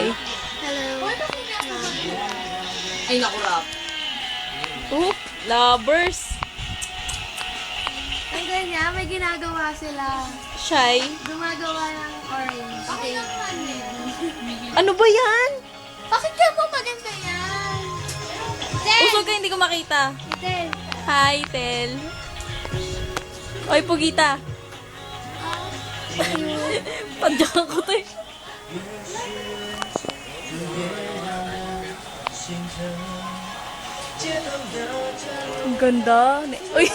Hi. Hello. Ay, naku, rap. Lovers. Ang ganyan, may ginagawa sila. Shy. Gumagawa ng orange. Okay naman eh. Ano ba yan? Bakit ka mo maganda yan? Usog ka, hindi ko makita. Iten. Hi, Tel. Oy, Pugita. Padyakan ko to eh. Ang ganda. Uy.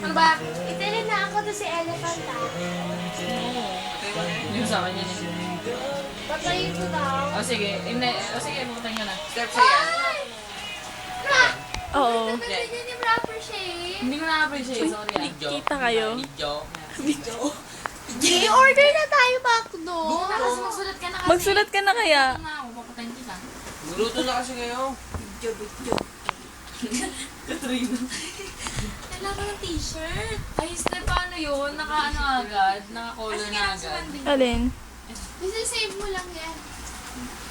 Ano ba? Iten na ako to si Elephant ah. Yung sa akin yan eh. Patayin ko daw. O sige, sige, bukutan nyo na. Step sa yan. Ay! Ra! Oo. Ganda niya yung rapper shape. Hindi ko na-appreciate, sorry ah. Kita kayo. I-order na tayo McDo. Kasi magsulat ka na kasi. Magsulat ka na kaya. Ito na ako, papatayin kita. Luto na kasi kayo. Katrina. Kailangan ko ng t-shirt. Ay, Steph, paano yun? Naka-ano agad? Naka-color na agad. Alin? Isa-save mo lang yan.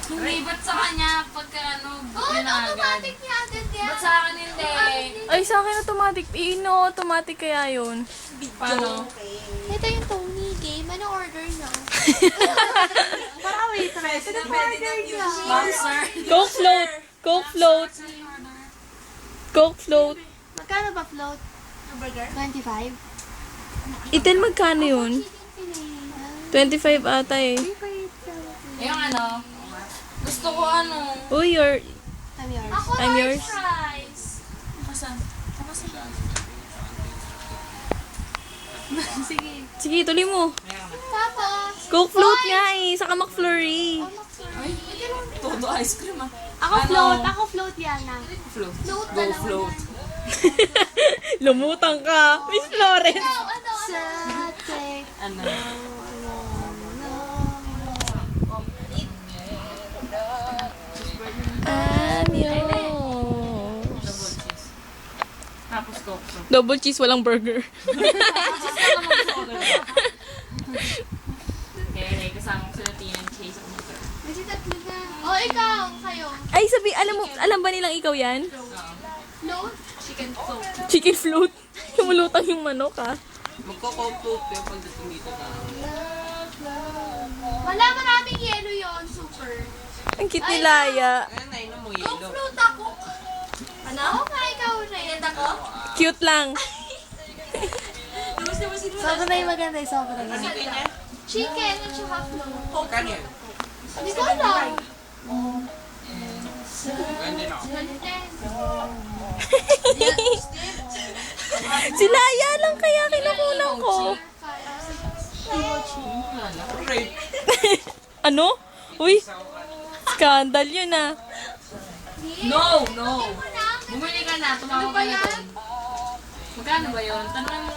Hindi, ba't sa kanya pagka ano, Oh, yun na agad? automatic niya agad yan. Ba't sa akin hindi? Ay, sa akin automatic. Automatic kaya yun. Paano? Ito yung Tony game. Ano order nyo? Parang waitress. Ano order nyo? Monster. Coke float. Coke float. Coke float. Magkano ba float? Burger? 25? Itin magkano yun? 25 ata eh. Yung ano, gusto ko ano. Uy, I'm yours. Ako I'm yours. fries. Nakasan? Nakasan? Sige. Sige, tuloy mo. Tapos, Coke float nga eh. Saka McFlurry. Ay, todo ice cream ah. ako Ano? float. Ako float yan na. Float. Float Go dalawa float. yan. Lumutang ka. Miss Florence. Sa take. Ano? I'm yours. Double cheese. Tapos Coke float. Double cheese, walang burger. Okay, kasama ko sila Tina and Chase ako mag Kasi tatlo na. O, ikaw. Kayo. Ay, alam ba nilang ikaw yan? Float? Chicken float. Chicken float. Lumulutang yung manok ah. Magko-compute kayo pagdating dito na. Wala, maraming yelo yon. Super. Ang cute ni Laya. Ayan, nainom mo Go yelo. float ako. Ano? Oo nga, ikaw rin. Ako? Cute lang. Sobrang maganda yung sobrang Ano niya? Chicken at saka float. Kano yan? Hindi ko alam. Ganda na. Si Laya lang kaya kinukulang ko. Rape. Ano? Uy, scandal yun ah. No! No! Bumili ka na, tumawag ka na doon. Magkano ba yun? Tanong mo